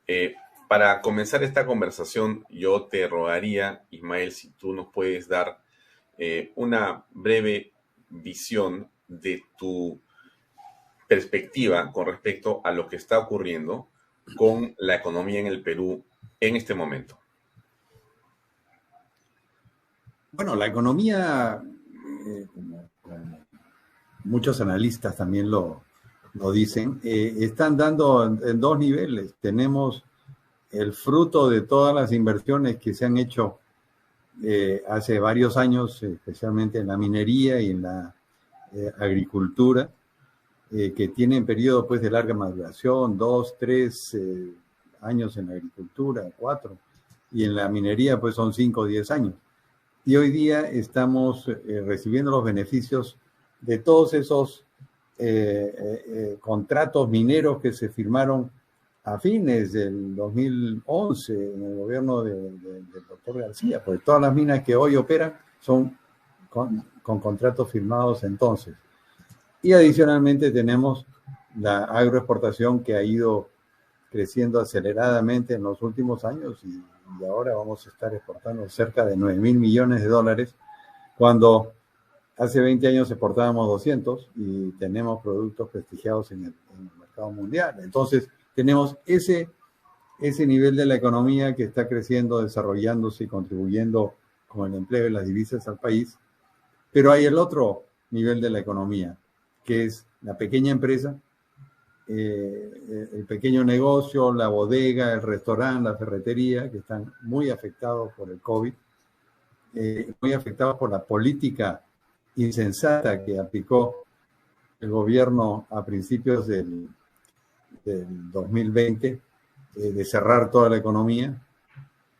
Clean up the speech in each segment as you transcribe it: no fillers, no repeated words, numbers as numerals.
Eh, para comenzar esta conversación, yo te rogaría, Ismael, si tú nos puedes dar una breve visión de tu perspectiva con respecto a lo que está ocurriendo con la economía en el Perú en este momento. Bueno, la economía, como muchos analistas también lo dicen, están dando en dos niveles. Tenemos el fruto de todas las inversiones que se han hecho hace varios años, especialmente en la minería y en la agricultura, que tienen periodos pues, de larga maduración, 2, 3 años en la agricultura, 4, y en la minería pues son 5 o 10 años. Y hoy día estamos recibiendo los beneficios de todos esos contratos mineros que se firmaron a fines del 2011 en el gobierno del doctor García, porque todas las minas que hoy operan son con contratos firmados entonces. Y adicionalmente tenemos la agroexportación que ha ido creciendo aceleradamente en los últimos años y ahora vamos a estar exportando cerca de 9.000 millones de dólares, cuando hace 20 años exportábamos 200 y tenemos productos prestigiados en el mercado mundial. Entonces, tenemos ese nivel de la economía que está creciendo, desarrollándose y contribuyendo con el empleo y las divisas al país. Pero hay el otro nivel de la economía, que es la pequeña empresa, el pequeño negocio, la bodega, el restaurante, la ferretería, que están muy afectados por el COVID, muy afectados por la política insensata que aplicó el gobierno a principios del 2020, de cerrar toda la economía,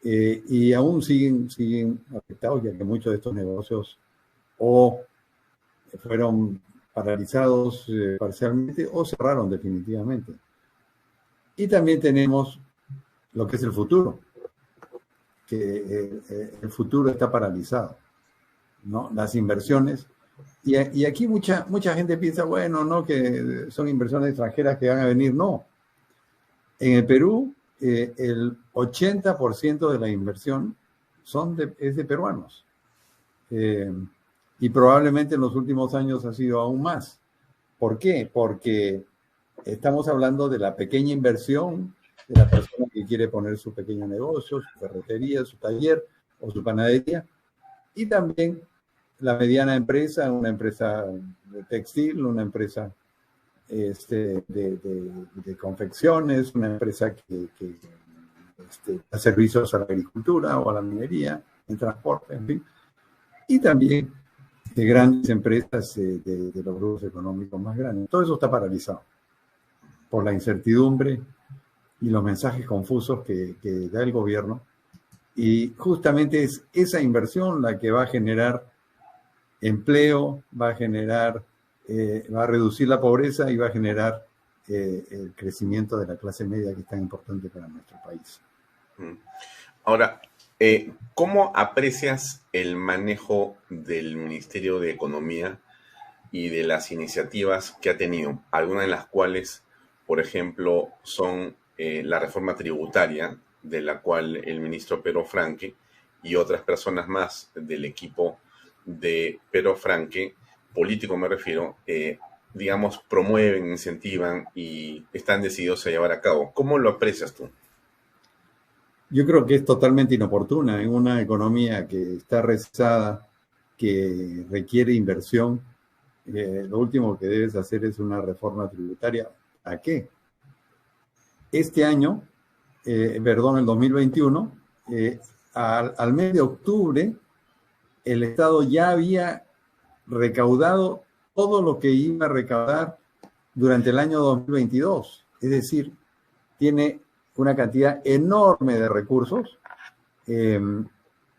y aún siguen afectados, ya que muchos de estos negocios o fueron paralizados parcialmente o cerraron definitivamente. Y también tenemos lo que es el futuro, que el futuro está paralizado, ¿no? Las inversiones. Y aquí mucha gente piensa, bueno, no, que son inversiones extranjeras que van a venir. No. En el Perú, el 80% de la inversión es de peruanos. Y probablemente en los últimos años ha sido aún más. ¿Por qué? Porque estamos hablando de la pequeña inversión de la persona que quiere poner su pequeño negocio, su ferretería, su taller o su panadería, y también la mediana empresa, una empresa de textil, una empresa de confecciones, una empresa que da servicios a la agricultura o a la minería, en transporte, en fin, y también de grandes empresas de los grupos económicos más grandes. Todo eso está paralizado por la incertidumbre y los mensajes confusos que da el gobierno. Y justamente es esa inversión la que va a generar empleo, va a reducir la pobreza y va a generar el crecimiento de la clase media, que es tan importante para nuestro país. Ahora, ¿cómo aprecias el manejo del Ministerio de Economía y de las iniciativas que ha tenido? Algunas de las cuales, por ejemplo, son la reforma tributaria, de la cual el ministro Pero Franque y otras personas más del equipo de Pero Franque, político me refiero, digamos, promueven, incentivan y están decididos a llevar a cabo. ¿Cómo lo aprecias tú? Yo creo que es totalmente inoportuna en una economía que está rezada, que requiere inversión. Lo último que debes hacer es una reforma tributaria. ¿A qué? Este año, el 2021, al mes de octubre, el Estado ya había recaudado todo lo que iba a recaudar durante el año 2022. Es decir, tiene una cantidad enorme de recursos,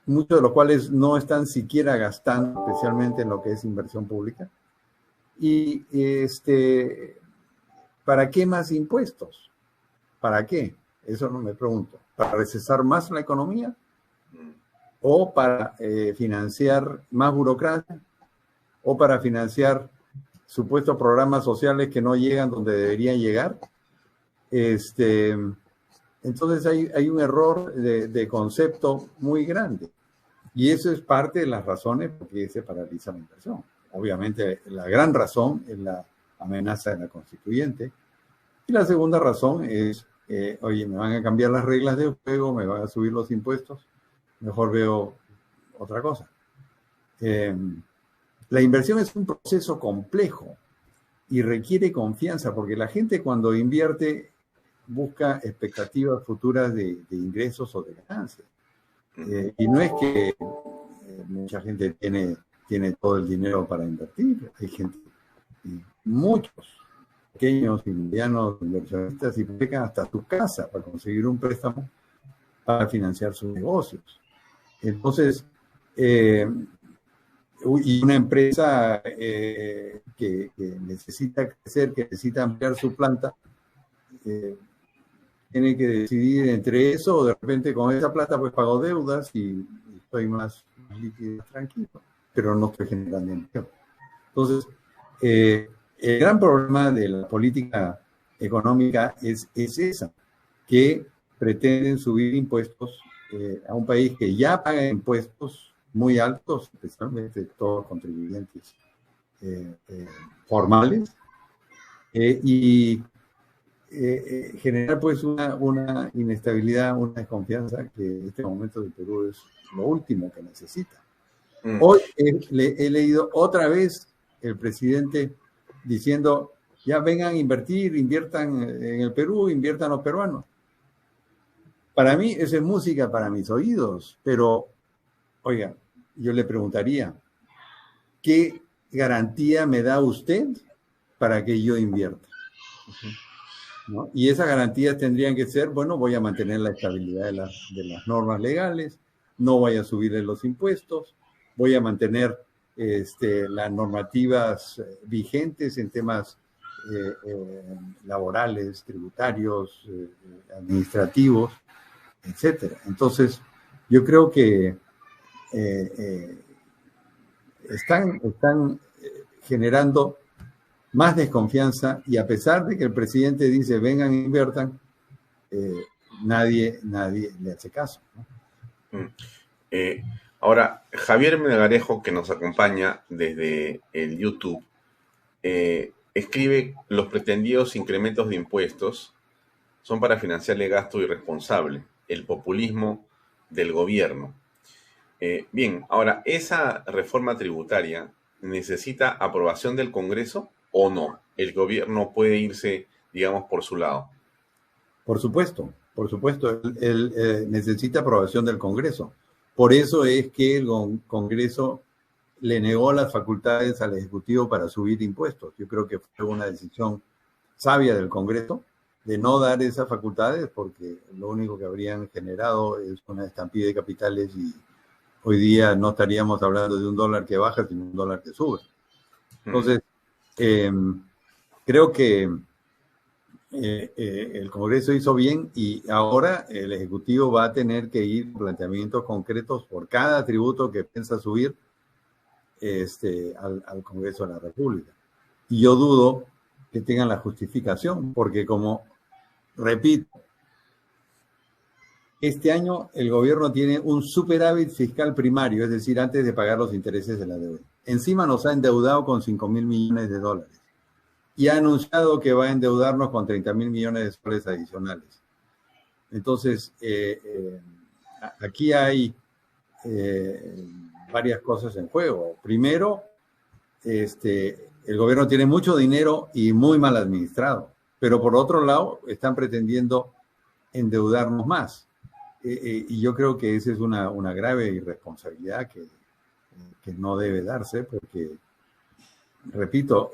muchos de los cuales no están siquiera gastando, especialmente en lo que es inversión pública. Y ¿para qué más impuestos? ¿Para qué? Eso no me pregunto. ¿Para recesar más la economía? ¿O para financiar más burocracia? ¿O para financiar supuestos programas sociales que no llegan donde deberían llegar? Entonces hay un error de concepto muy grande. Y eso es parte de las razones por qué se paraliza la inversión. Obviamente, la gran razón es la amenaza de la constituyente. Y la segunda razón es, oye, me van a cambiar las reglas de juego, me van a subir los impuestos, mejor veo otra cosa. La inversión es un proceso complejo y requiere confianza, porque la gente cuando invierte busca expectativas futuras de ingresos o de ganancias. Y no es que mucha gente tiene todo el dinero para invertir. Hay gente, muchos pequeños y medianos inversionistas hipotecan hasta su casa para conseguir un préstamo para financiar sus negocios. Entonces, y una empresa que necesita crecer, que necesita ampliar su planta, tiene que decidir entre eso o de repente con esa plata pues pago deudas y estoy más líquido, tranquilo, pero no estoy generando empleo. Entonces, el gran problema de la política económica es esa, que pretenden subir impuestos a un país que ya paga impuestos muy altos, especialmente todos los contribuyentes formales, y generar pues una inestabilidad, una desconfianza que en este momento del Perú es lo último que necesita. Hoy he leído otra vez el presidente diciendo, ya vengan a invertir, inviertan en el Perú, inviertan los peruanos. Para mí eso es música para mis oídos, pero, oiga, yo le preguntaría, ¿qué garantía me da usted para que yo invierta? ¿No? Y esas garantías tendrían que ser, bueno, voy a mantener la estabilidad de las normas legales, no voy a subirle los impuestos, voy a mantener las normativas vigentes en temas laborales, tributarios, administrativos, etcétera. Entonces, yo creo que están generando más desconfianza y a pesar de que el presidente dice vengan e inviertan, nadie le hace caso, ¿no? Ahora, Javier Melgarejo, que nos acompaña desde el YouTube, escribe: los pretendidos incrementos de impuestos son para financiar el gasto irresponsable, el populismo del gobierno. Bien, ahora, ¿esa reforma tributaria necesita aprobación del Congreso o no? ¿El gobierno puede irse, digamos, por su lado? Por supuesto. Él necesita aprobación del Congreso. Por eso es que el Congreso le negó las facultades al Ejecutivo para subir impuestos. Yo creo que fue una decisión sabia del Congreso de no dar esas facultades porque lo único que habrían generado es una estampida de capitales y hoy día no estaríamos hablando de un dólar que baja, sino un dólar que sube. Entonces, creo que el Congreso hizo bien y ahora el Ejecutivo va a tener que ir con planteamientos concretos por cada tributo que piensa subir al Congreso de la República. Y yo dudo que tengan la justificación, porque como repito, este año el gobierno tiene un superávit fiscal primario, es decir, antes de pagar los intereses de la deuda. Encima nos ha endeudado con 5.000 millones de dólares. Y ha anunciado que va a endeudarnos con 30.000 millones de soles adicionales. Entonces, aquí hay varias cosas en juego. Primero, el gobierno tiene mucho dinero y muy mal administrado, pero por otro lado, están pretendiendo endeudarnos más. Y yo creo que esa es una grave irresponsabilidad que no debe darse, porque repito,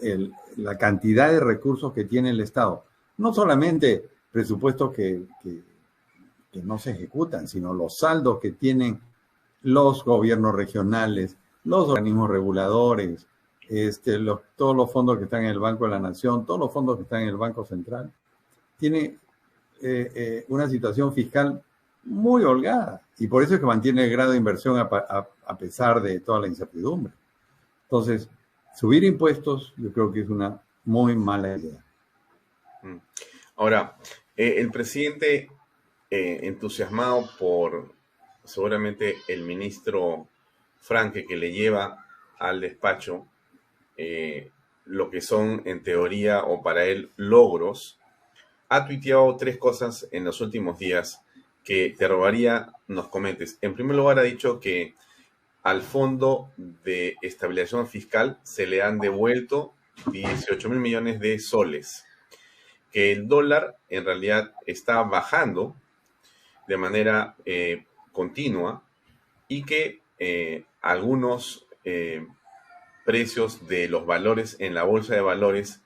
la cantidad de recursos que tiene el Estado, no solamente presupuestos que no se ejecutan, sino los saldos que tienen los gobiernos regionales, los organismos reguladores, todos los fondos que están en el Banco de la Nación, todos los fondos que están en el Banco Central, tiene una situación fiscal muy holgada y por eso es que mantiene el grado de inversión a pesar de toda la incertidumbre. Entonces, subir impuestos yo creo que es una muy mala idea. Ahora, el presidente entusiasmado por seguramente el ministro Franke, que le lleva al despacho lo que son en teoría o para él logros, ha tuiteado tres cosas en los últimos días que te rogaría nos comentes. En primer lugar, ha dicho que al Fondo de Estabilización Fiscal se le han devuelto 18 mil millones de soles, que el dólar en realidad está bajando de manera continua y que algunos precios de los valores en la bolsa de valores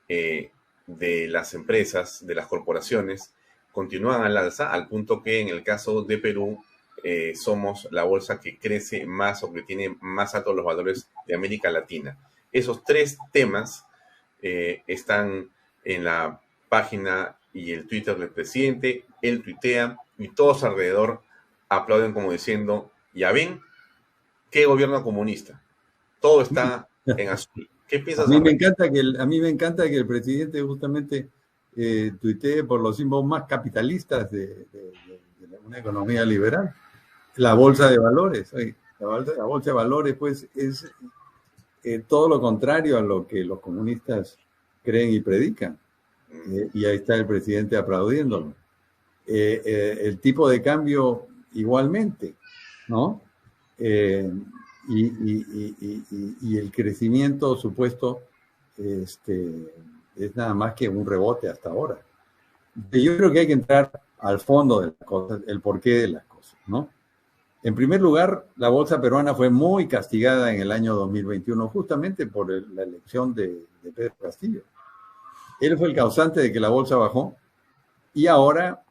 de las empresas, de las corporaciones, continúan al alza, al punto que en el caso de Perú somos la bolsa que crece más o que tiene más altos los valores de América Latina. Esos tres temas están en la página y el Twitter del presidente. Él tuitea y todos alrededor aplauden como diciendo, ya ven, qué gobierno comunista. Todo está en azul. ¿Qué piensas? A mí me encanta que el presidente justamente tuitee por los símbolos más capitalistas de una economía liberal. La bolsa de valores. La bolsa de valores, pues, es todo lo contrario a lo que los comunistas creen y predican. Y ahí está el presidente aplaudiéndolo. El tipo de cambio igualmente, ¿no? Y el crecimiento supuesto es nada más que un rebote hasta ahora. Yo creo que hay que entrar al fondo de las cosas, el porqué de las cosas, ¿no? En primer lugar, la bolsa peruana fue muy castigada en el año 2021 justamente por la elección de Pedro Castillo. Él fue el causante de que la bolsa bajó y ahora,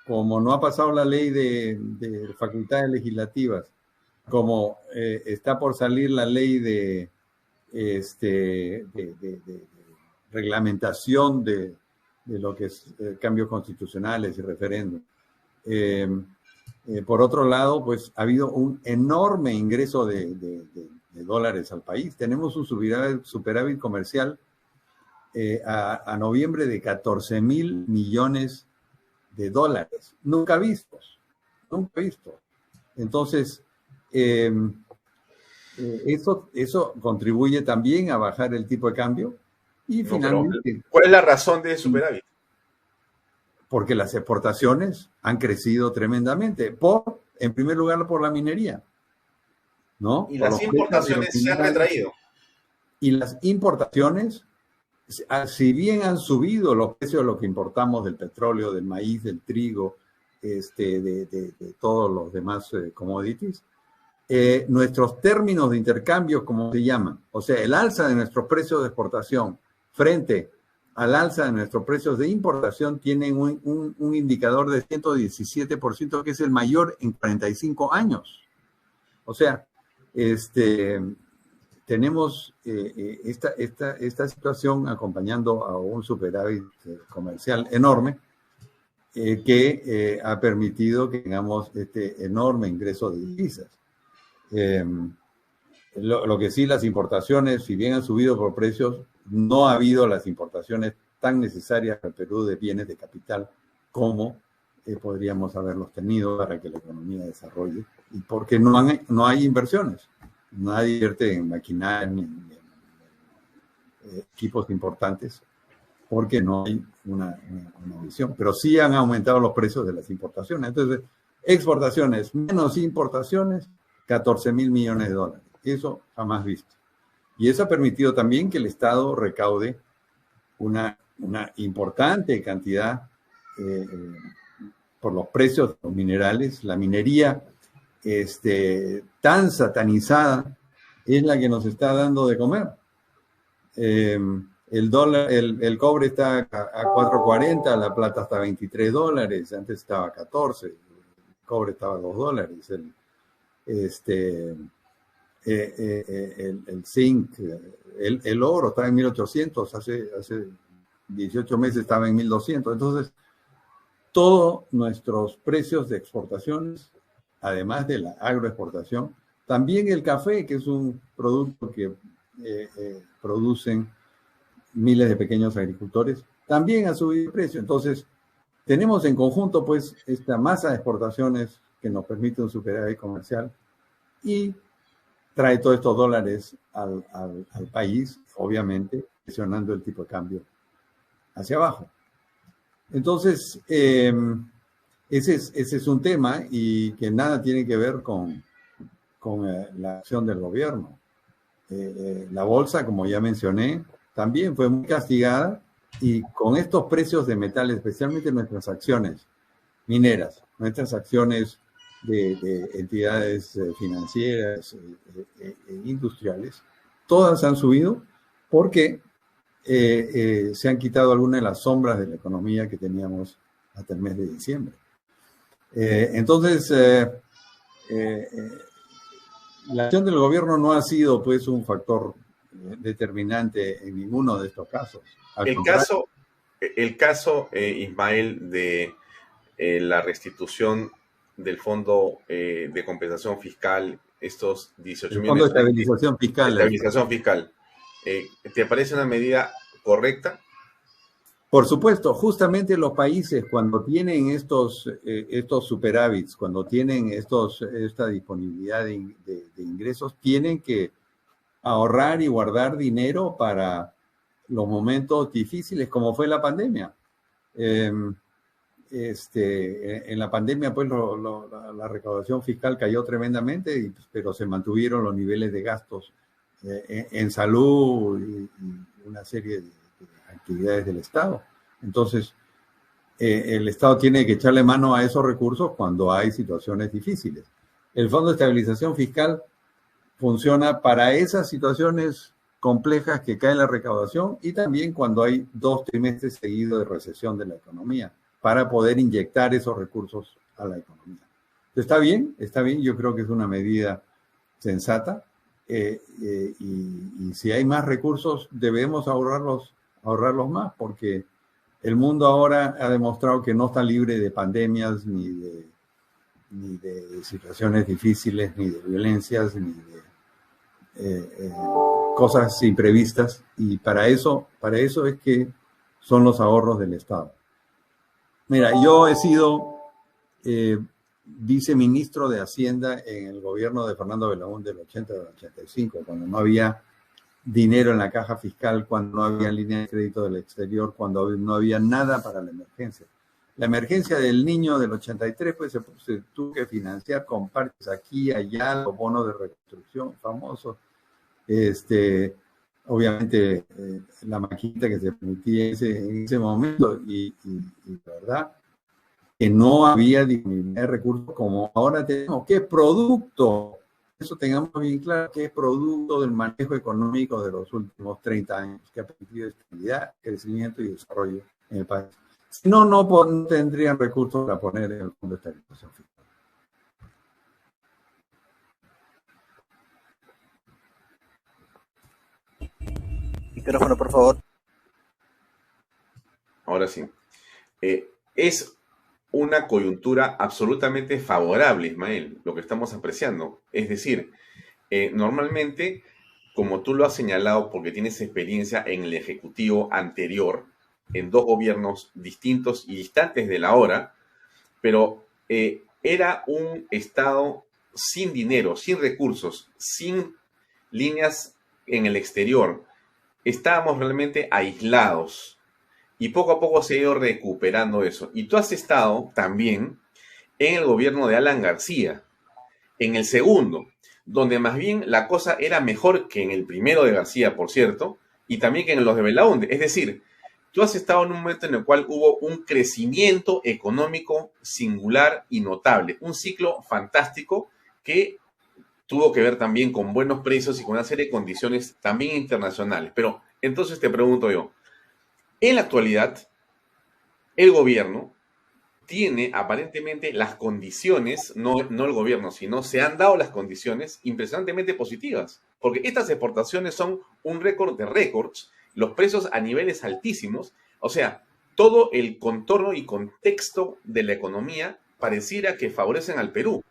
como no ha pasado la ley de facultades legislativas, como está por salir la ley de reglamentación de lo que es cambios constitucionales y referéndum. Por otro lado, pues ha habido un enorme ingreso de dólares al país. Tenemos un superávit comercial a noviembre de 14 mil millones de dólares. Nunca vistos. Entonces, eso contribuye también a bajar el tipo de cambio. Y finalmente, ¿cuál es la razón de superávit? Porque las exportaciones han crecido tremendamente. En primer lugar, por la minería, ¿no? Y las importaciones se han retraído. Y las importaciones, si bien han subido los precios de lo que importamos del petróleo, del maíz, del trigo, de todos los demás commodities, nuestros términos de intercambio, como se llaman, o sea, el alza de nuestros precios de exportación frente al alza de nuestros precios de importación tienen un indicador de 117%, que es el mayor en 45 años. O sea, tenemos esta situación acompañando a un superávit comercial enorme que ha permitido que tengamos este enorme ingreso de divisas. Lo que sí, las importaciones, si bien han subido por precios, no ha habido las importaciones tan necesarias al Perú de bienes de capital como podríamos haberlos tenido para que la economía desarrolle, y porque no hay inversiones. Nadie invierte en maquinaria ni en equipos importantes porque no hay una visión. Pero sí han aumentado los precios de las importaciones. Entonces, exportaciones menos importaciones, 14 mil millones de dólares. Eso jamás visto. Y eso ha permitido también que el Estado recaude una importante cantidad por los precios de los minerales. La minería tan satanizada es la que nos está dando de comer. El cobre está a 4.40, la plata está a 23 dólares, antes estaba a 14, el cobre estaba a 2 dólares, el zinc, el oro estaba en 1800, hace 18 meses estaba en 1200. Entonces, todos nuestros precios de exportaciones, además de la agroexportación, también el café, que es un producto que producen miles de pequeños agricultores, también ha subido el precio. Entonces, tenemos en conjunto, pues, esta masa de exportaciones que nos permite un superávit comercial y trae todos estos dólares al país, obviamente, presionando el tipo de cambio hacia abajo. Entonces, ese es un tema y que nada tiene que ver con la acción del gobierno. La bolsa, como ya mencioné, también fue muy castigada y con estos precios de metales, especialmente nuestras acciones mineras, nuestras acciones de entidades financieras e industriales, todas han subido porque se han quitado algunas de las sombras de la economía que teníamos hasta el mes de diciembre. Entonces, la acción del gobierno no ha sido pues un factor determinante en ninguno de estos casos. El caso Ismael, de la restitución del Fondo de Compensación Fiscal, estos 18 el Fondo de Estabilización Fiscal. Estabilización Fiscal. ¿Te parece una medida correcta? Por supuesto, justamente los países cuando tienen estos superávits, cuando tienen esta disponibilidad de ingresos, tienen que ahorrar y guardar dinero para los momentos difíciles como fue la pandemia. En la pandemia, pues, la recaudación fiscal cayó tremendamente, pero se mantuvieron los niveles de gastos en salud y una serie de actividades del Estado. Entonces, el Estado tiene que echarle mano a esos recursos cuando hay situaciones difíciles. El Fondo de Estabilización Fiscal funciona para esas situaciones complejas que cae la recaudación y también cuando hay 2 trimestres seguidos de recesión de la economía, para poder inyectar esos recursos a la economía. Está bien, yo creo que es una medida sensata y si hay más recursos debemos ahorrarlos más, porque el mundo ahora ha demostrado que no está libre de pandemias, ni de situaciones difíciles, ni de violencias, ni de cosas imprevistas, y para eso es que son los ahorros del Estado. Mira, yo he sido viceministro de Hacienda en el gobierno de Fernando Belaúnde del 80 al 85, cuando no había dinero en la caja fiscal, cuando no había línea de crédito del exterior, cuando no había nada para la emergencia. La emergencia del niño del 83, pues se tuvo que financiar con partes aquí y allá, los bonos de reconstrucción famosos. Obviamente, la maquinita que se permitía en ese momento, y la verdad que no había disponibilidad de recursos como ahora tenemos. ¿Qué producto? Eso tengamos bien claro, que es producto del manejo económico de los últimos 30 años, que ha permitido estabilidad, crecimiento y desarrollo en el país. Si no, no tendrían recursos para poner en el Fondo de Estabilización Fiscal. Micrófono, por favor. Ahora sí. Es una coyuntura absolutamente favorable, Ismael, lo que estamos apreciando. Es decir, normalmente, como tú lo has señalado, porque tienes experiencia en el Ejecutivo anterior, en 2 gobiernos distintos y distantes de la hora, pero era un Estado sin dinero, sin recursos, sin líneas en el exterior. Estábamos realmente aislados. Y poco a poco se ha ido recuperando eso. Y tú has estado también en el gobierno de Alan García, en el segundo, donde más bien la cosa era mejor que en el primero de García, por cierto, y también que en los de Belaúnde. Es decir, tú has estado en un momento en el cual hubo un crecimiento económico singular y notable, un ciclo fantástico que tuvo que ver también con buenos precios y con una serie de condiciones también internacionales. Pero entonces te pregunto yo, en la actualidad, el gobierno tiene aparentemente las condiciones, no el gobierno, sino se han dado las condiciones impresionantemente positivas, porque estas exportaciones son un récord de récords, los precios a niveles altísimos, o sea, todo el contorno y contexto de la economía pareciera que favorecen al Perú,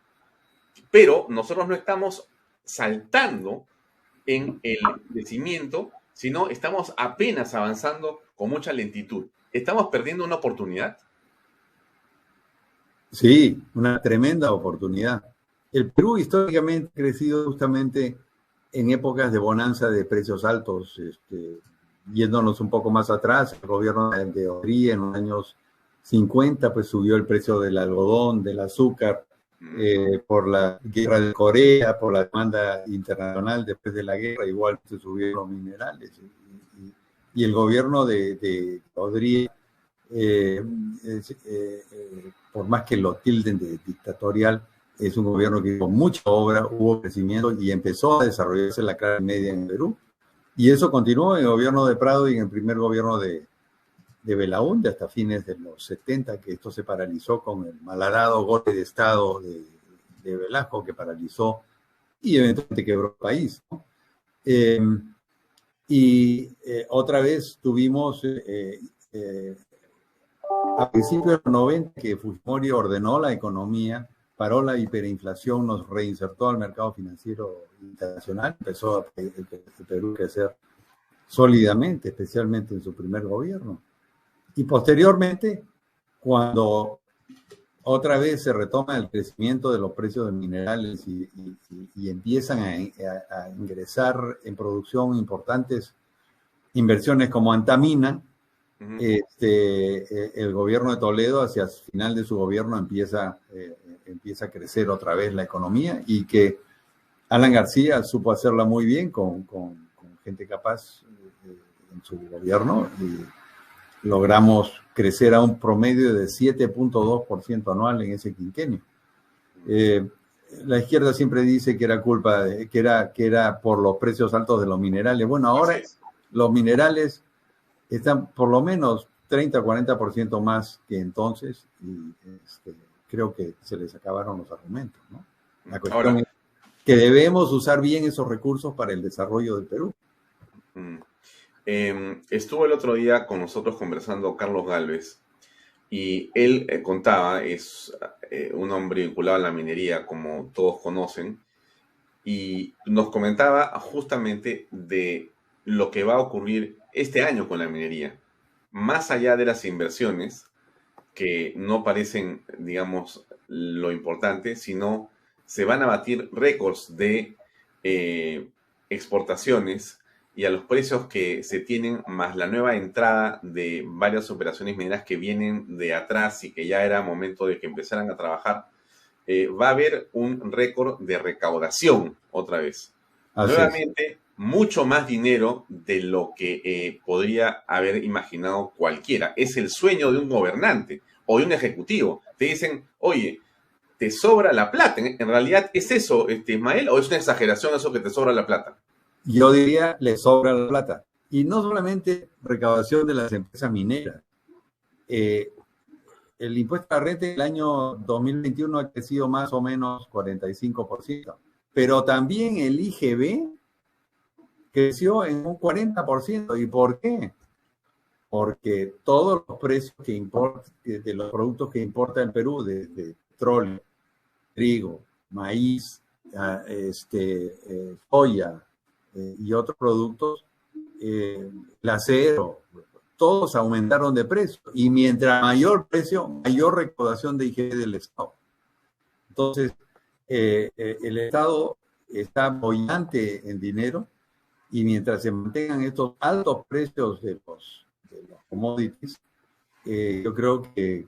pero nosotros no estamos saltando en el crecimiento, sino estamos apenas avanzando con mucha lentitud. ¿Estamos perdiendo una oportunidad? Sí, una tremenda oportunidad. El Perú históricamente ha crecido justamente en épocas de bonanza de precios altos, yéndonos un poco más atrás, el gobierno de Odría en los años 50 pues subió el precio del algodón, del azúcar, por la guerra de Corea, por la demanda internacional después de la guerra, igual se subieron los minerales. Y el gobierno de Odría, eh, por más que lo tilden de dictatorial, es un gobierno que hizo mucha obra, hubo crecimiento y empezó a desarrollarse la clase media en Perú. Y eso continuó en el gobierno de Prado y en el primer gobierno de Belaúnde hasta fines de los 70, que esto se paralizó con el malhadado golpe de Estado de Velasco, que paralizó y eventualmente quebró el país, ¿no? Otra vez tuvimos a principios de los 90 que Fujimori ordenó la economía, paró la hiperinflación, nos reinsertó al mercado financiero internacional, empezó el Perú a crecer sólidamente, especialmente en su primer gobierno. Y posteriormente, cuando otra vez se retoma el crecimiento de los precios de minerales y empiezan a ingresar en producción importantes inversiones como Antamina, el gobierno de Toledo hacia el final de su gobierno empieza a crecer otra vez la economía y que Alan García supo hacerla muy bien con gente capaz en su gobierno y logramos crecer a un promedio de 7.2% anual en ese quinquenio. La izquierda siempre dice que era culpa, que era por los precios altos de los minerales. Bueno, ahora los minerales están por lo menos 30 o 40% más que entonces y creo que se les acabaron los argumentos, ¿no? La cuestión es que debemos usar bien esos recursos para el desarrollo del Perú. Estuvo el otro día con nosotros conversando Carlos Gálvez y él contaba, es un hombre vinculado a la minería, como todos conocen, y nos comentaba justamente de lo que va a ocurrir este año con la minería, más allá de las inversiones que no parecen, digamos, lo importante, sino se van a batir récords de exportaciones y a los precios que se tienen, más la nueva entrada de varias operaciones mineras que vienen de atrás y que ya era momento de que empezaran a trabajar, va a haber un récord de recaudación otra vez. Así nuevamente, es. Mucho más dinero de lo que podría haber imaginado cualquiera. Es el sueño de un gobernante o de un ejecutivo. Te dicen, oye, te sobra la plata. ¿En realidad es eso, Ismael, o es una exageración eso que te sobra la plata? Yo diría, le sobra la plata. Y no solamente recaudación de las empresas mineras. El impuesto a la renta en el año 2021 ha crecido más o menos 45%. Pero también el IGB creció en un 40%. ¿Y por qué? Porque todos los precios que importa, de los productos que importa el Perú, de petróleo, trigo, maíz, soya y otros productos, el acero, todos aumentaron de precio. Y mientras mayor precio, mayor recaudación de IGB del Estado. Entonces, el Estado está bollante en dinero y mientras se mantengan estos altos precios de los commodities, yo creo que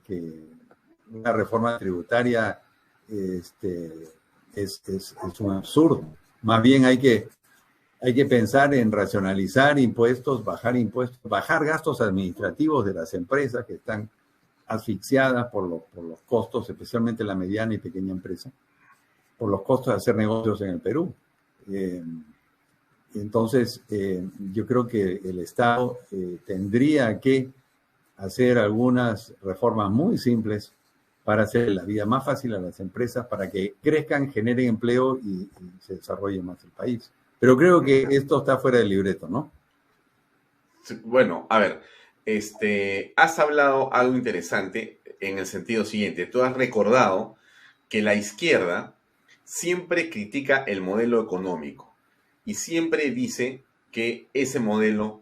una reforma tributaria es un absurdo. Más bien hay que pensar en racionalizar impuestos, bajar gastos administrativos de las empresas que están asfixiadas por los costos, especialmente la mediana y pequeña empresa, por los costos de hacer negocios en el Perú. Entonces, yo creo que el Estado tendría que hacer algunas reformas muy simples para hacer la vida más fácil a las empresas, para que crezcan, generen empleo y se desarrolle más el país. Pero creo que esto está fuera del libreto, ¿no? Bueno, a ver, has hablado algo interesante en el sentido siguiente. Tú has recordado que la izquierda siempre critica el modelo económico y siempre dice que ese modelo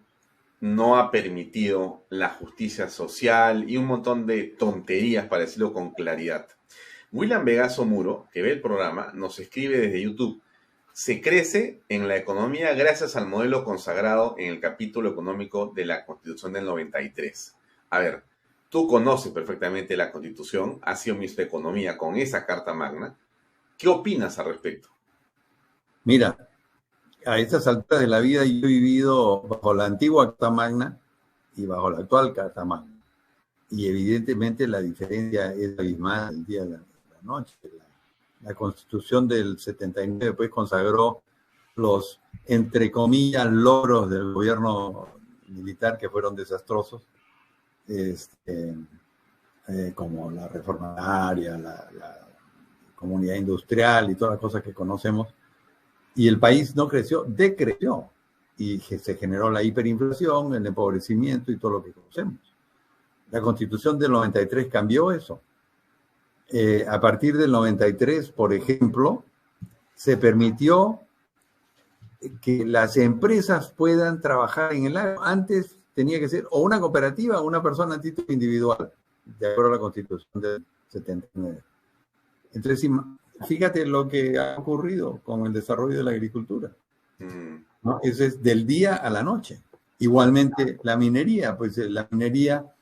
no ha permitido la justicia social y un montón de tonterías, para decirlo con claridad. William Vegaso Muro, que ve el programa, nos escribe desde YouTube: se crece en la economía gracias al modelo consagrado en el capítulo económico de la Constitución del 93. A ver, tú conoces perfectamente la Constitución, has sido ministro de Economía con esa Carta Magna. ¿Qué opinas al respecto? Mira, a estas alturas de la vida yo he vivido bajo la antigua Carta Magna y bajo la actual Carta Magna. Y evidentemente la diferencia es abismal del día a la noche. La Constitución del 79 pues consagró los, entre comillas, logros del gobierno militar que fueron desastrosos, como la reforma agraria, la comunidad industrial y todas las cosas que conocemos. Y el país no creció, decreció. Y se generó la hiperinflación, el empobrecimiento y todo lo que conocemos. La Constitución del 93 cambió eso. A partir del 93, por ejemplo, se permitió que las empresas puedan trabajar en el agro. Antes tenía que ser o una cooperativa o una persona a título individual, de acuerdo a la Constitución del 79. Entonces, fíjate lo que ha ocurrido con el desarrollo de la agricultura, ¿no? Eso es del día a la noche. Igualmente la minería, pues la minería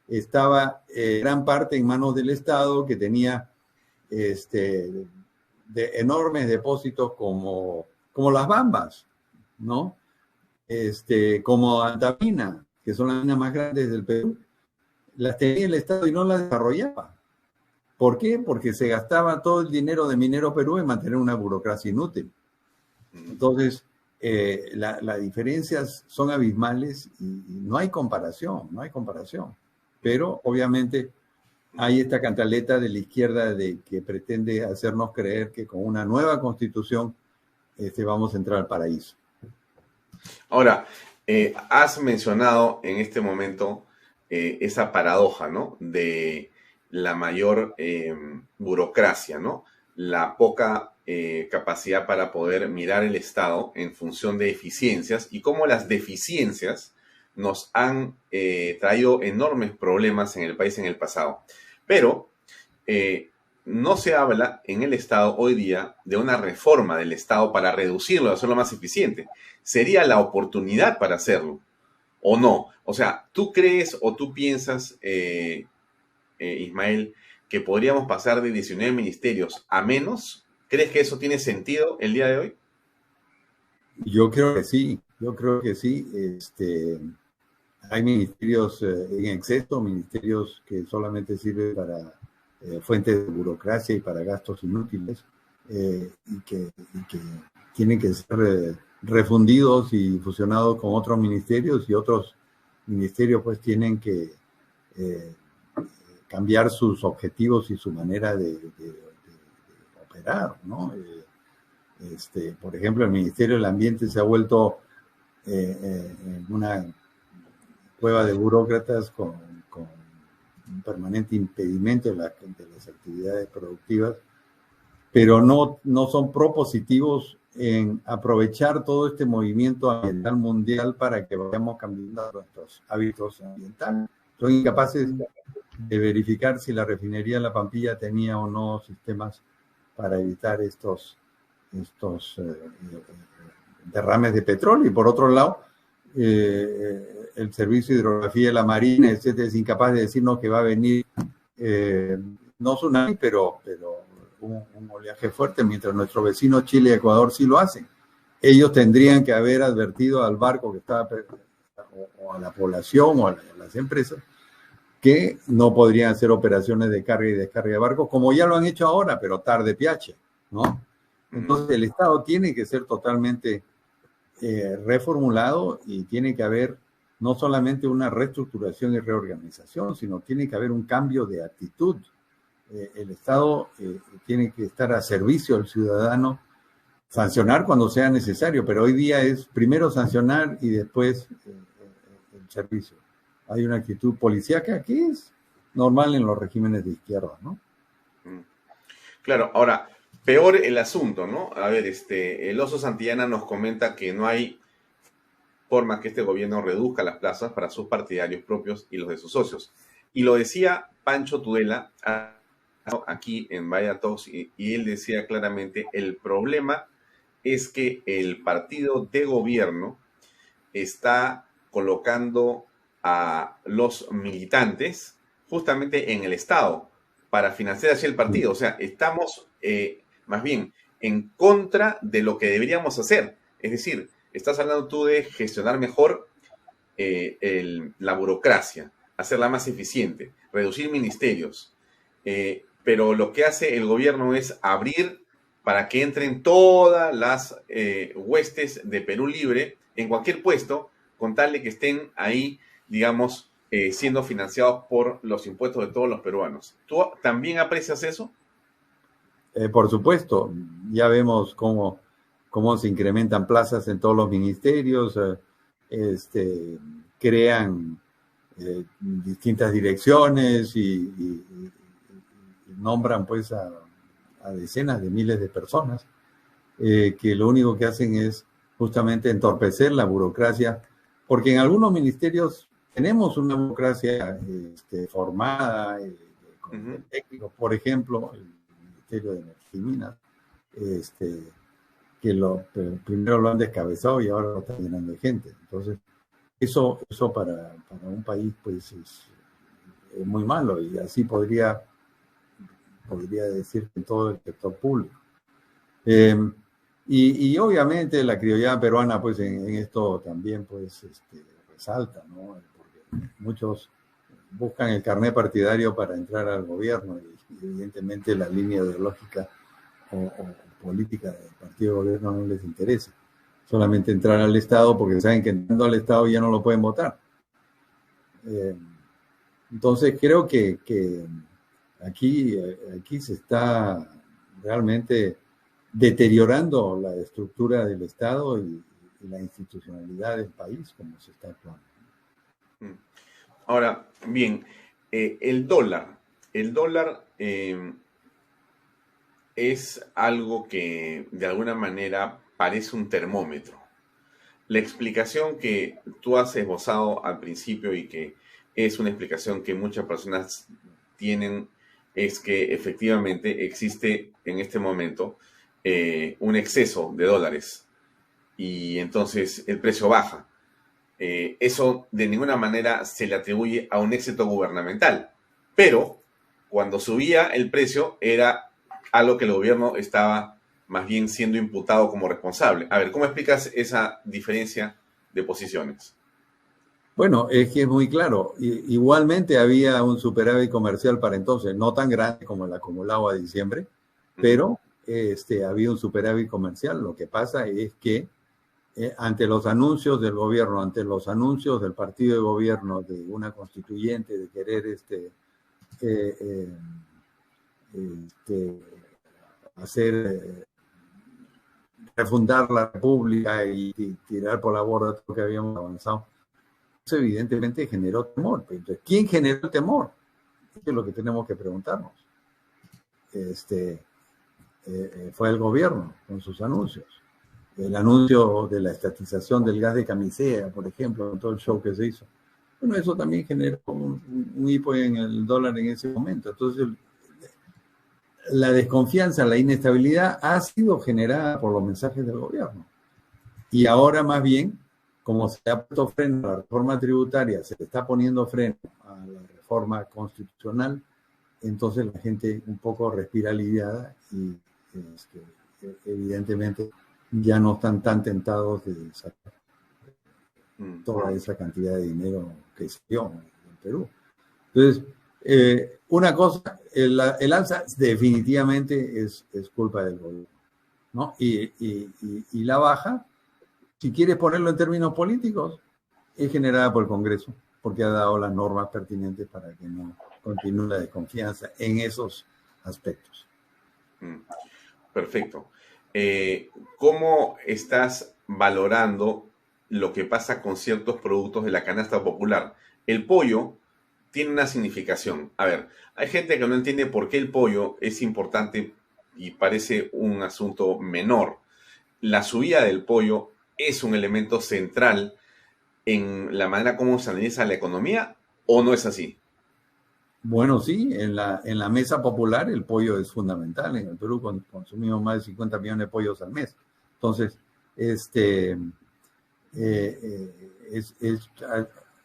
estaba gran parte en manos del Estado, que tenía enormes depósitos como las Bambas, ¿no? Como Antamina, que son las minas más grandes del Perú. Las tenía el Estado y no las desarrollaba. ¿Por qué? Porque se gastaba todo el dinero de Minero Perú en mantener una burocracia inútil. Entonces, las diferencias son abismales y no hay comparación, no hay comparación. Pero, obviamente, hay esta cantaleta de la izquierda que pretende hacernos creer que con una nueva constitución vamos a entrar al paraíso. Ahora, has mencionado en este momento esa paradoja, ¿no? De la mayor burocracia, ¿no? La poca capacidad para poder mirar el Estado en función de eficiencias y cómo las deficiencias nos han traído enormes problemas en el país en el pasado. Pero no se habla en el Estado hoy día de una reforma del Estado para reducirlo, hacerlo más eficiente. ¿Sería la oportunidad para hacerlo o no? O sea, ¿tú crees o tú piensas, Ismael, que podríamos pasar de 19 ministerios a menos? ¿Crees que eso tiene sentido el día de hoy? Yo creo que sí, hay ministerios en exceso, ministerios que solamente sirven para fuentes de burocracia y para gastos inútiles, y que tienen que ser refundidos y fusionados con otros ministerios, y otros ministerios pues tienen que cambiar sus objetivos y su manera de operar, ¿no? Por ejemplo, el Ministerio del Ambiente se ha vuelto una cueva de burócratas con un permanente impedimento de las actividades productivas, pero no son propositivos en aprovechar todo este movimiento ambiental mundial para que vayamos cambiando nuestros hábitos ambientales. Son incapaces de verificar si la refinería de La Pampilla tenía o no sistemas para evitar estos derrames de petróleo. Y por otro lado, el Servicio de Hidrografía de la Marina, etcétera, es incapaz de decirnos que va a venir no tsunami, pero un oleaje fuerte, mientras nuestros vecinos Chile y Ecuador sí lo hacen. Ellos tendrían que haber advertido al barco que estaba, o a la población o a las empresas, que no podrían hacer operaciones de carga y descarga de barcos, como ya lo han hecho ahora, pero tarde piache, ¿no? Entonces el Estado tiene que ser totalmente reformulado, y tiene que haber no solamente una reestructuración y reorganización, sino tiene que haber un cambio de actitud. El Estado tiene que estar a servicio del ciudadano, sancionar cuando sea necesario, pero hoy día es primero sancionar y después el servicio. Hay una actitud policíaca que es normal en los regímenes de izquierda, ¿no? Claro, ahora, peor el asunto, ¿no? A ver, el Oso Santillana nos comenta que no hay forma que este gobierno reduzca las plazas para sus partidarios propios y los de sus socios. Y lo decía Pancho Tudela aquí en Vaya Talks y él decía claramente, el problema es que el partido de gobierno está colocando a los militantes justamente en el Estado para financiar así el partido. O sea, estamos más bien en contra de lo que deberíamos hacer. Es decir, estás hablando tú de gestionar mejor la burocracia, hacerla más eficiente, reducir ministerios. Pero lo que hace el gobierno es abrir para que entren todas las huestes de Perú Libre en cualquier puesto, con tal de que estén ahí, digamos, siendo financiados por los impuestos de todos los peruanos. ¿Tú también aprecias eso? Por supuesto, ya vemos cómo se incrementan plazas en todos los ministerios, crean distintas direcciones y nombran pues a decenas de miles de personas que lo único que hacen es justamente entorpecer la burocracia, porque en algunos ministerios tenemos una burocracia formada, con técnicos, por ejemplo, el Ministerio de Energía y Minas, que primero lo han descabezado y ahora lo están llenando de gente. Entonces, eso para un país pues es muy malo, y así podría decir que en todo el sector público. Y obviamente la criollada peruana pues en esto también pues resalta, ¿no? Porque muchos buscan el carné partidario para entrar al gobierno y evidentemente la línea ideológica o política del partido de gobierno no les interesa. Solamente entrar al Estado porque saben que entrando al Estado ya no lo pueden votar. Entonces creo que aquí se está realmente deteriorando la estructura del Estado y la institucionalidad del país como se está actuando. Ahora, bien, el dólar es algo que de alguna manera parece un termómetro. La explicación que tú has esbozado al principio y que es una explicación que muchas personas tienen es que efectivamente existe en este momento un exceso de dólares y entonces el precio baja. Eso de ninguna manera se le atribuye a un éxito gubernamental, pero cuando subía el precio era algo que el gobierno estaba más bien siendo imputado como responsable. A ver, ¿cómo explicas esa diferencia de posiciones? Bueno, es que es muy claro. Igualmente había un superávit comercial para entonces, no tan grande como el acumulado a diciembre, pero había un superávit comercial. Lo que pasa es que ante los anuncios del gobierno, ante los anuncios del partido de gobierno de una constituyente de querer refundar la república y tirar por la borda todo lo que habíamos avanzado, eso evidentemente generó temor. Entonces, ¿quién generó el temor? Eso es lo que tenemos que preguntarnos. Fue el gobierno con sus anuncios. El anuncio de la estatización del gas de camisea, por ejemplo, todo el show que se hizo. Bueno, eso también generó un hipo en el dólar en ese momento. Entonces, la desconfianza, la inestabilidad ha sido generada por los mensajes del gobierno. Y ahora más bien, como se ha puesto freno a la reforma tributaria, se le está poniendo freno a la reforma constitucional, entonces la gente un poco respira aliviada y evidentemente ya no están tan tentados de sacar toda esa cantidad de dinero que se dio en Perú. Entonces, una cosa, el alza definitivamente es culpa del gobierno, ¿no? Y la baja, si quieres ponerlo en términos políticos, es generada por el Congreso, porque ha dado las normas pertinentes para que no continúe la desconfianza en esos aspectos. Perfecto. ¿Cómo estás valorando lo que pasa con ciertos productos de la canasta popular? El pollo tiene una significación. A ver, hay gente que no entiende por qué el pollo es importante y parece un asunto menor. La subida del pollo es un elemento central en la manera como se analiza la economía, ¿o no es así? Bueno, sí, en la mesa popular el pollo es fundamental. En el Perú consumimos más de 50 millones de pollos al mes. Entonces, este,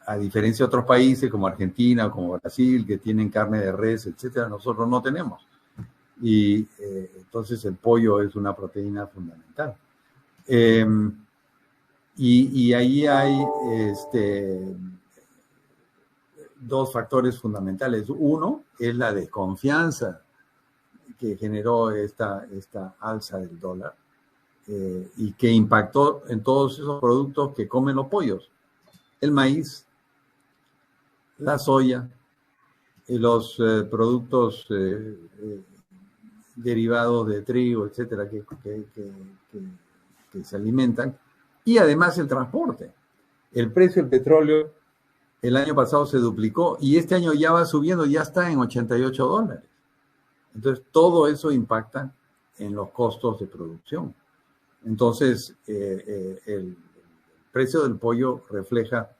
a diferencia de otros países como Argentina, como Brasil, que tienen carne de res, etcétera, nosotros no tenemos. Y entonces el pollo es una proteína fundamental. Eh, y ahí hay dos factores fundamentales. Uno es la desconfianza que generó esta alza del dólar y que impactó en todos esos productos que comen los pollos. El maíz, la soya, y los productos derivados de trigo, etcétera, que se alimentan, y además el transporte. El precio del petróleo el año pasado se duplicó y este año ya va subiendo, ya está en $88. Entonces, todo eso impacta en los costos de producción. Entonces, el precio del pollo refleja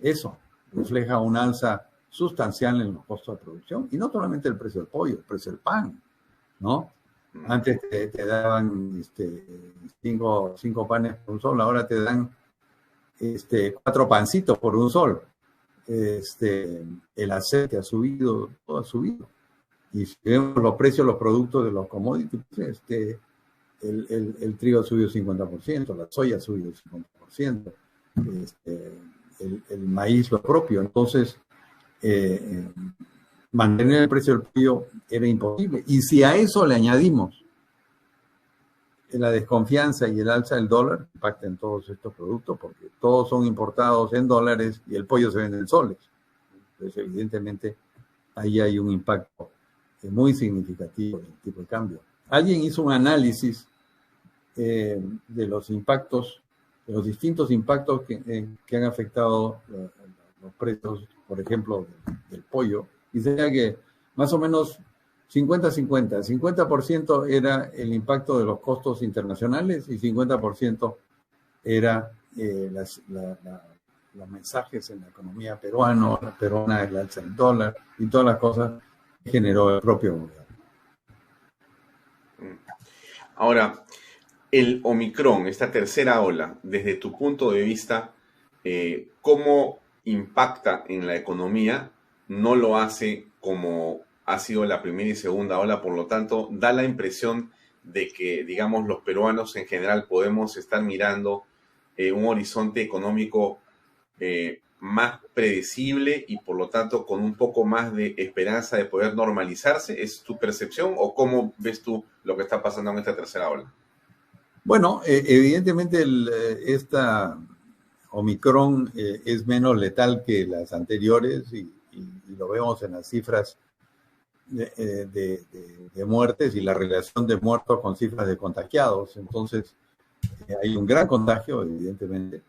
eso, refleja un alza sustancial en los costos de producción. Y no solamente el precio del pollo, el precio del pan, ¿no? Antes te daban cinco panes por un sol, ahora te dan 4 pancitos por un sol. El aceite ha subido, todo ha subido. Y si vemos los precios de los productos de los commodities, el trigo ha subido 50%, la soya ha subido 50%, el maíz lo propio. Entonces, mantener el precio del pollo era imposible. Y si a eso le añadimos la desconfianza y el alza del dólar, impacta en todos estos productos, porque todos son importados en dólares y el pollo se vende en soles. Entonces, evidentemente, ahí hay un impacto muy significativo del tipo de cambio. Alguien hizo un análisis de los impactos, de los distintos impactos que han afectado los precios, por ejemplo, del pollo, y decía que más o menos 50-50. 50% era el impacto de los costos internacionales y 50% era los mensajes en la economía peruana, el alza del dólar y todas las cosas que generó el propio gobierno. Ahora, el Omicron, esta tercera ola, desde tu punto de vista, ¿cómo impacta en la economía? No lo hace como ha sido la primera y segunda ola, por lo tanto, da la impresión de que, digamos, los peruanos en general podemos estar mirando un horizonte económico más predecible y, por lo tanto, con un poco más de esperanza de poder normalizarse. ¿Es tu percepción o cómo ves tú lo que está pasando en esta tercera ola? Bueno, evidentemente esta Omicron es menos letal que las anteriores y lo vemos en las cifras de muertes y la relación de muertos con cifras de contagiados. Entonces, hay un gran contagio, evidentemente,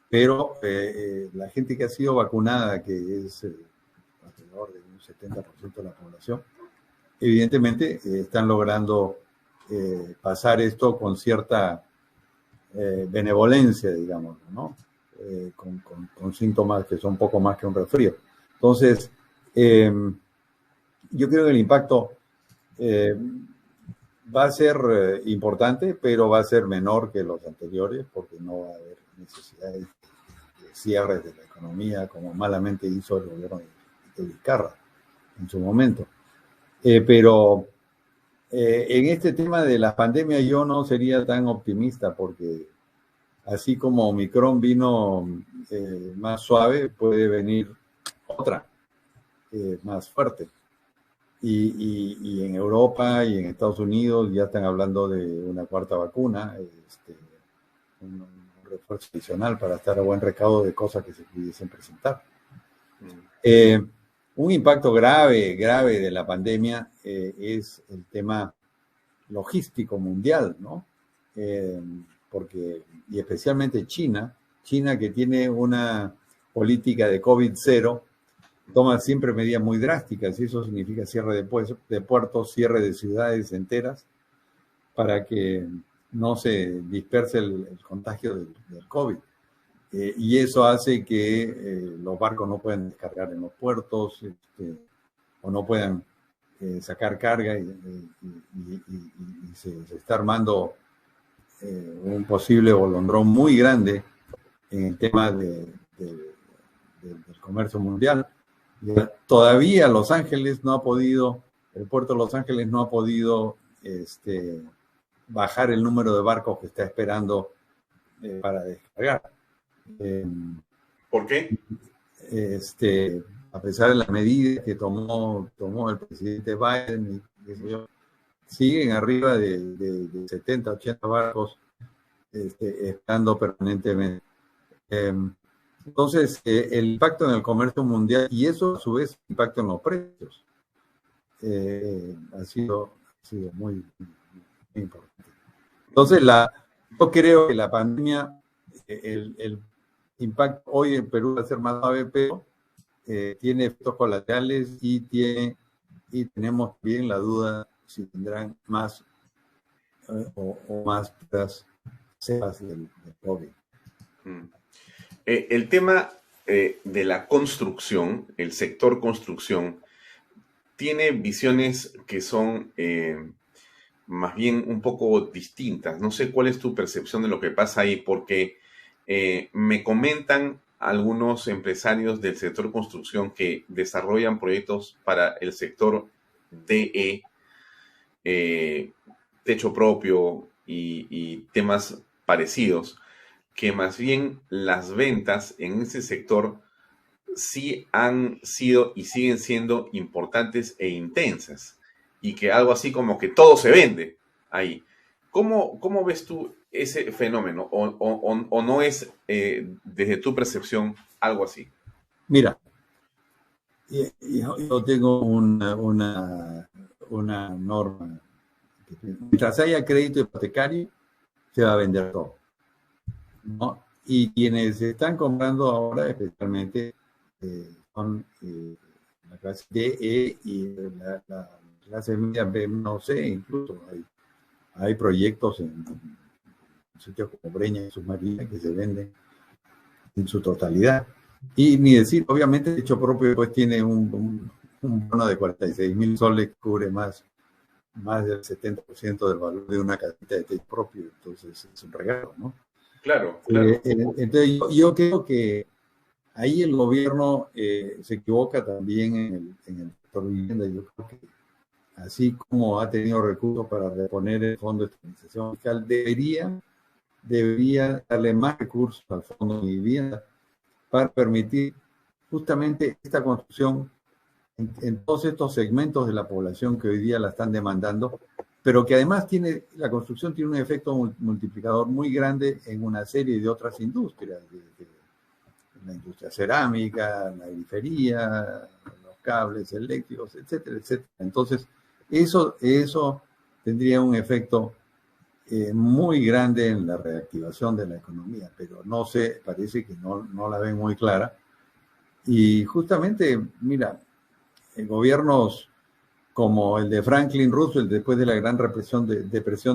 pero la gente que ha sido vacunada, que es alrededor de un 70% de la población, evidentemente están logrando pasar esto con cierta benevolencia, digamos, ¿no? Con síntomas que son poco más que un resfrío. Entonces, yo creo que el impacto va a ser importante, pero va a ser menor que los anteriores, porque no va a haber necesidades de cierres de la economía, como malamente hizo el gobierno de Vizcarra en su momento. Pero en este tema de la pandemia yo no sería tan optimista, porque así como Omicron vino más suave, puede venir otra más fuerte. Y en Europa y en Estados Unidos ya están hablando de una cuarta vacuna, un refuerzo adicional para estar a buen recaudo de cosas que se pudiesen presentar. Un impacto grave de la pandemia es el tema logístico mundial, ¿no? Y especialmente China que tiene una política de COVID-0, toma siempre medidas muy drásticas, y eso significa cierre de puertos, cierre de ciudades enteras, para que no se disperse el contagio del COVID. Y eso hace que los barcos no puedan descargar en los puertos, o no puedan sacar carga y se está armando un posible bolondrón muy grande en el tema del comercio mundial. Todavía Los Ángeles no ha podido, el puerto de Los Ángeles no ha podido bajar el número de barcos que está esperando para descargar. ¿Por qué? A pesar de las medidas que tomó el presidente Biden, siguen arriba de 70, 80 barcos esperando permanentemente. Entonces, el impacto en el comercio mundial, y eso a su vez impacto en los precios, ha sido muy, muy importante. Entonces, yo creo que la pandemia, el impacto hoy en Perú va a ser más suave, pero tiene efectos colaterales y tenemos bien la duda si tendrán más o más cepas del COVID. El tema de la construcción, el sector construcción, tiene visiones que son más bien un poco distintas. No sé cuál es tu percepción de lo que pasa ahí, porque me comentan algunos empresarios del sector construcción que desarrollan proyectos para el sector DE, techo propio y temas parecidos, que más bien las ventas en ese sector sí han sido y siguen siendo importantes e intensas, y que algo así como que todo se vende ahí. ¿Cómo ves tú ese fenómeno? ¿O no es, desde tu percepción, algo así? Mira, yo tengo una norma. Mientras haya crédito hipotecario, se va a vender todo, ¿no? Y quienes están comprando ahora, especialmente, son la clase D, E y la clase media B, no sé, incluso hay proyectos en sitios como Breña y Submarina que se venden en su totalidad. Y ni decir, obviamente, el techo propio pues tiene un bono de 46.000 soles que cubre más del 70% del valor de una casita de techo propio, entonces es un regalo, ¿no? Claro. Entonces yo creo que ahí el gobierno se equivoca también en el sector vivienda. Yo creo que así como ha tenido recursos para reponer el Fondo de Estabilización Fiscal, debería darle más recursos al Fondo de Vivienda para permitir justamente esta construcción en todos estos segmentos de la población que hoy día la están demandando, pero que además la construcción tiene un efecto multiplicador muy grande en una serie de otras industrias, la industria cerámica, la grifería, los cables eléctricos, etcétera, etcétera. Entonces, eso tendría un efecto muy grande en la reactivación de la economía, pero no sé, parece que no la ven muy clara. Y justamente, mira, gobiernos como el de Franklin Roosevelt después de la gran depresión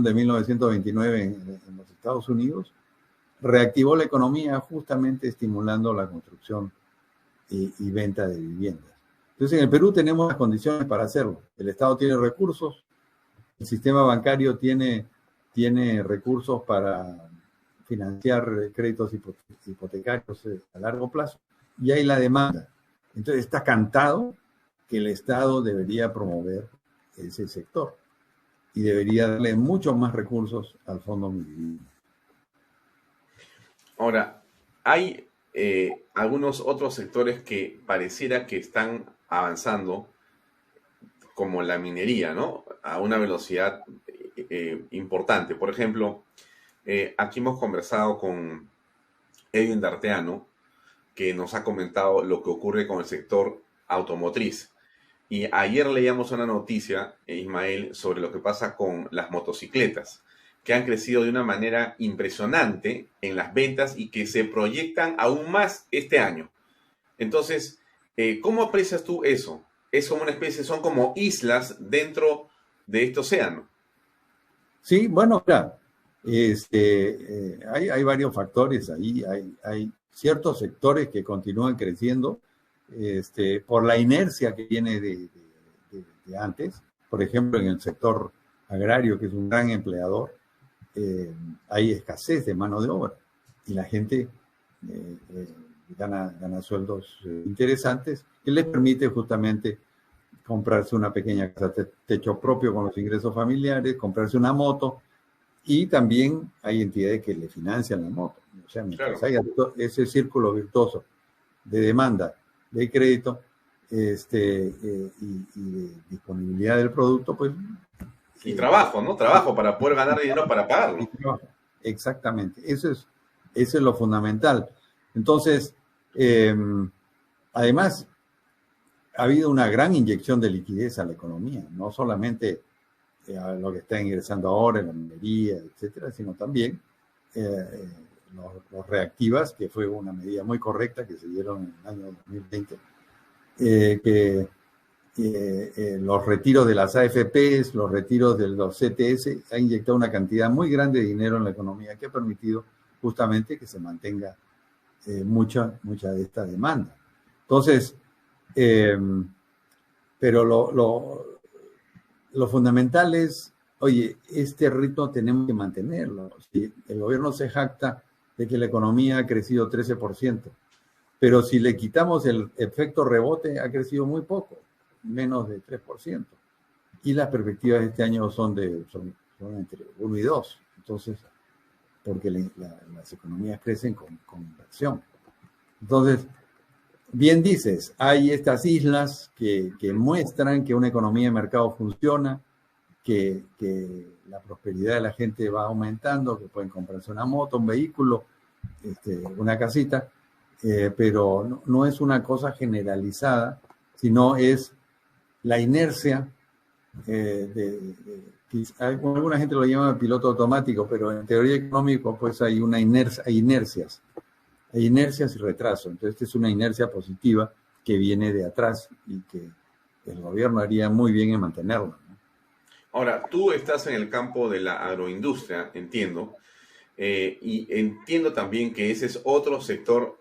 de 1929 en los Estados Unidos, reactivó la economía justamente estimulando la construcción y venta de viviendas. Entonces, en el Perú tenemos las condiciones para hacerlo. El Estado tiene recursos, el sistema bancario tiene recursos para financiar créditos hipotecarios a largo plazo, y hay la demanda. Entonces, está cantado que el Estado debería promover ese sector y debería darle muchos más recursos al Fondo Mi Vivienda. Ahora, hay algunos otros sectores que pareciera que están avanzando, como la minería, ¿no? A una velocidad importante. Por ejemplo, aquí hemos conversado con Edwin D'Arteano, que nos ha comentado lo que ocurre con el sector automotriz. Y ayer leíamos una noticia, Ismael, sobre lo que pasa con las motocicletas, que han crecido de una manera impresionante en las ventas y que se proyectan aún más este año. Entonces, ¿cómo aprecias tú eso? Es como una especie, son como islas dentro de este océano. Sí, bueno, mira, hay varios factores ahí. Hay ciertos sectores que continúan creciendo por la inercia que viene de que antes. Por ejemplo, en el sector agrario, que es un gran empleador, hay escasez de mano de obra y la gente gana sueldos interesantes que les permite justamente comprarse una pequeña casa de techo propio con los ingresos familiares, comprarse una moto, y también hay entidades que le financian la moto. O sea, mientras haya ese círculo virtuoso de demanda, de crédito y de disponibilidad del producto, pues... Y trabajo, ¿no? Trabajo para poder ganar dinero para pagarlo. Exactamente. Eso es lo fundamental. Entonces, además, ha habido una gran inyección de liquidez a la economía, no solamente a lo que está ingresando ahora en la minería, etcétera, sino también los reactivas, que fue una medida muy correcta que se dieron en el año 2020, los retiros de las AFPs, los retiros de los CTS, ha inyectado una cantidad muy grande de dinero en la economía que ha permitido justamente que se mantenga mucha de esta demanda. Entonces, pero lo fundamental es, oye, este ritmo tenemos que mantenerlo. ¿Sí? El gobierno se jacta de que la economía ha crecido 13%, pero si le quitamos el efecto rebote, ha crecido muy poco, menos de 3%. Y las perspectivas de este año son entre 1 y 2. Entonces, porque las economías crecen con inversión. Entonces, bien dices, hay estas islas que muestran que una economía de mercado funciona, que la prosperidad de la gente va aumentando, que pueden comprarse una moto, un vehículo, una casita, pero no es una cosa generalizada, sino es la inercia alguna gente lo llama piloto automático, pero en teoría económica pues hay inercias y retraso. Entonces, esta es una inercia positiva que viene de atrás y que el gobierno haría muy bien en mantenerla, ¿no? Ahora, tú estás en el campo de la agroindustria, entiendo, y entiendo también que ese es otro sector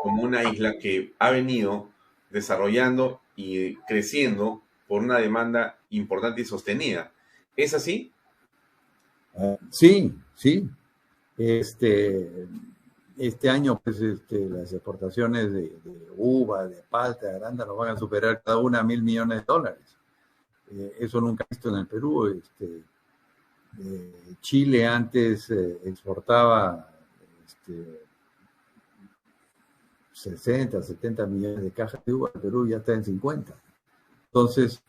como una isla que ha venido desarrollando y creciendo por una demanda importante y sostenida. ¿Es así? Sí. Este año, pues, las exportaciones de uva, de palta, de arándano van a superar cada una $1.000 millones. Eso nunca visto en el Perú. Chile antes exportaba 60, 70 millones de cajas de uva, el Perú ya está en 50. Entonces,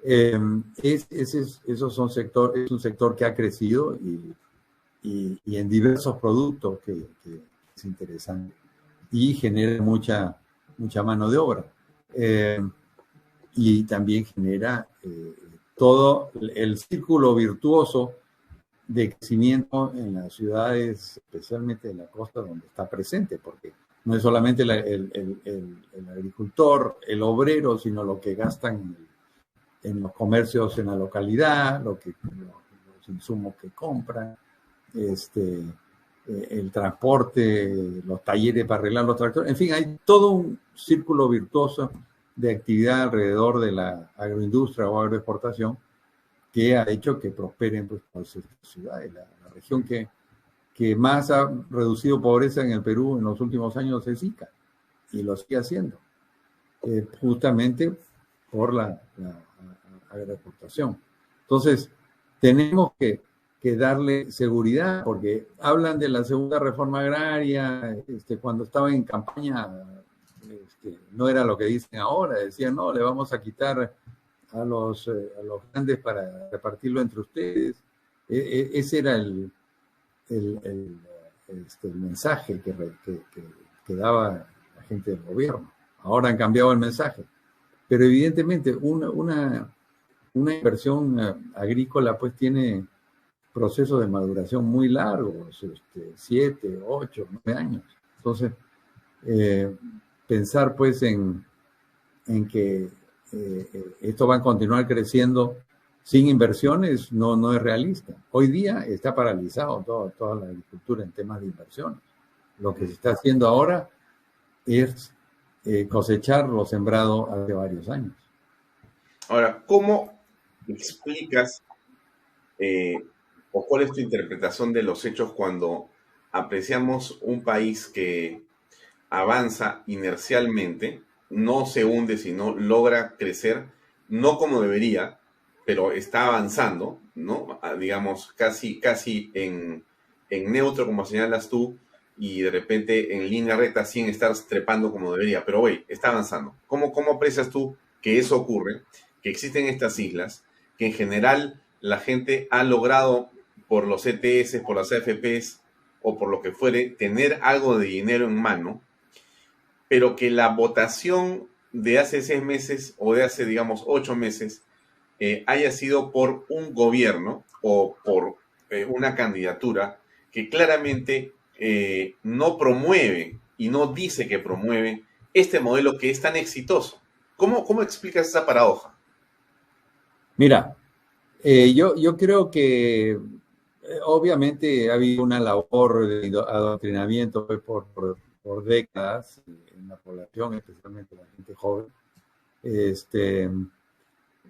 esos son es un sector que ha crecido y en diversos productos que es interesante y genera mucha mano de obra. Y también genera todo el círculo virtuoso de crecimiento en las ciudades, especialmente en la costa donde está presente, porque no es solamente el agricultor, el obrero, sino lo que gastan en los comercios en la localidad, los insumos que compran, el transporte, los talleres para arreglar los tractores. En fin, hay todo un círculo virtuoso de actividad alrededor de la agroindustria o agroexportación que ha hecho que prosperen pues, todas estas ciudades. La región que más ha reducido pobreza en el Perú en los últimos años es Ica, y lo sigue haciendo, justamente por la agroexportación. Entonces, tenemos que darle seguridad, porque hablan de la segunda reforma agraria, cuando estaba en campaña, no era lo que dicen ahora, decían, no, le vamos a quitar a los grandes para repartirlo entre ustedes. Ese era el mensaje que daba la gente del gobierno. Ahora han cambiado el mensaje. Pero evidentemente una inversión agrícola pues tiene procesos de maduración muy largos, 7, 8, 9 años. Entonces, pensar pues en que esto va a continuar creciendo sin inversiones no es realista. Hoy día está paralizado toda la agricultura en temas de inversiones. Lo que se está haciendo ahora es cosechar lo sembrado hace varios años. Ahora, ¿cómo explicas eh, o cuál es tu interpretación de los hechos cuando apreciamos un país que avanza inercialmente, no se hunde, sino logra crecer, no como debería, pero está avanzando, ¿no? Digamos, casi en neutro, como señalas tú, y de repente en línea recta sin estar trepando como debería, pero oye, está avanzando. ¿Cómo aprecias tú que eso ocurre, que existen estas islas, que en general la gente ha logrado por los ETS, por las AFPs o por lo que fuere, tener algo de dinero en mano, pero que la votación de hace 6 meses o de hace, digamos, 8 meses haya sido por un gobierno o por una candidatura que claramente no promueve y no dice que promueve este modelo que es tan exitoso? ¿Cómo explicas esa paradoja? Mira, yo creo que obviamente ha habido una labor de adoctrinamiento pues, por décadas en la población, especialmente la gente joven.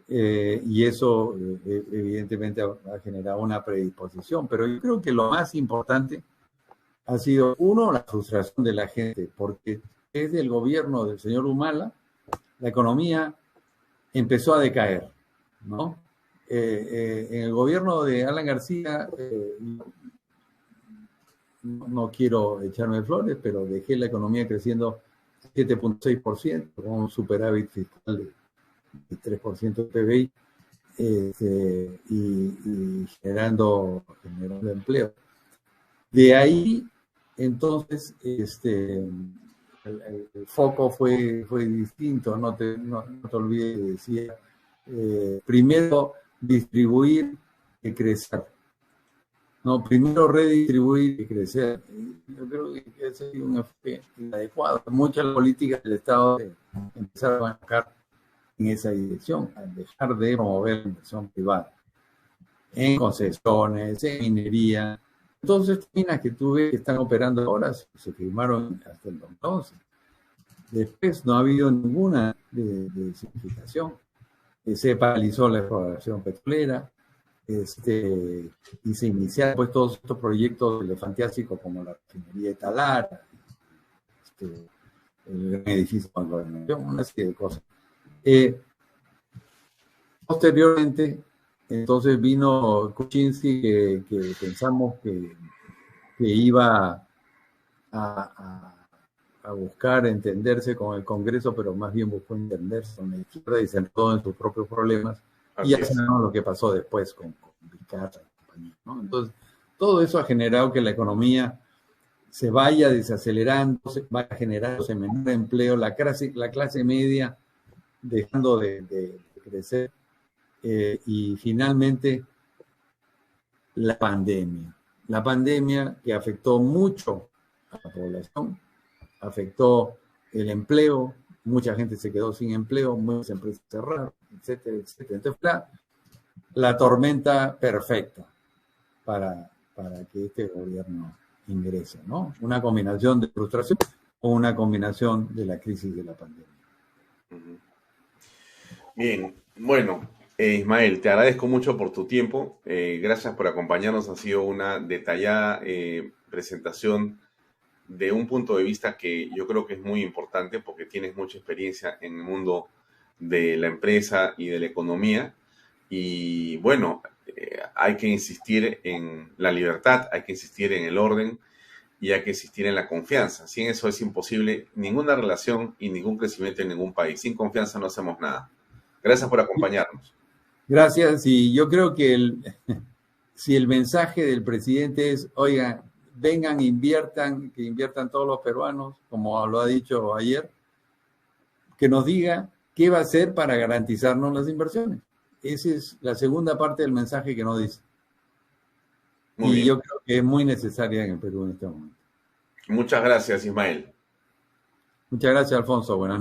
Y eso evidentemente ha generado una predisposición, pero yo creo que lo más importante ha sido, uno, la frustración de la gente, porque desde el gobierno del señor Humala, la economía empezó a decaer, ¿no? En el gobierno de Alan García, no quiero echarme flores, pero dejé la economía creciendo 7.6%, con un superávit fiscal de 3% de PBI, y generando empleo. De ahí, entonces, el foco fue distinto, no te olvides, decía, primero distribuir que crecer. No, primero redistribuir y crecer. Yo creo que ese es un enfoque inadecuado. Muchas políticas del Estado empezaron a enfocar en esa dirección, a dejar de promover la inversión privada en concesiones, en minería. Entonces, minas que tú ves que están operando ahora se firmaron hasta el 2011. Después no ha habido ninguna de significación. Se paralizó la exploración petrolera, y se iniciaron pues todos estos proyectos elefantiásicos como la refinería de Talara, el gran edificio de gobernación, una serie de cosas. Posteriormente, entonces vino Kuczynski, que pensamos que iba a buscar entenderse con el Congreso, pero más bien buscó entenderse con la izquierda y se enredó en sus propios problemas. Así y ya sabemos lo que pasó después con Vizcarra y compañía, ¿no? Entonces, todo eso ha generado que la economía se vaya desacelerando, vaya generándose menor empleo, la clase media dejando de crecer, y finalmente la pandemia que afectó mucho a la población, afectó el empleo, mucha gente se quedó sin empleo, muchas empresas cerraron, etcétera, etcétera. Entonces, la tormenta perfecta para que este gobierno ingrese, ¿no? Una combinación de frustración o una combinación de la crisis de la pandemia. Bien, bueno, Ismael, te agradezco mucho por tu tiempo. Gracias por acompañarnos. Ha sido una detallada presentación de un punto de vista que yo creo que es muy importante porque tienes mucha experiencia en el mundo de la empresa y de la economía. Y bueno, hay que insistir en la libertad, hay que insistir en el orden y hay que insistir en la confianza. Sin eso es imposible ninguna relación y ningún crecimiento en ningún país. Sin confianza no hacemos nada. Gracias por acompañarnos. Gracias, y yo creo que si el mensaje del presidente es, oigan, vengan, que inviertan todos los peruanos, como lo ha dicho ayer, que nos diga qué va a hacer para garantizarnos las inversiones. Esa es la segunda parte del mensaje que nos dice. Muy bien. Yo creo que es muy necesaria en el Perú en este momento. Muchas gracias, Ismael. Muchas gracias, Alfonso. Buenas noches.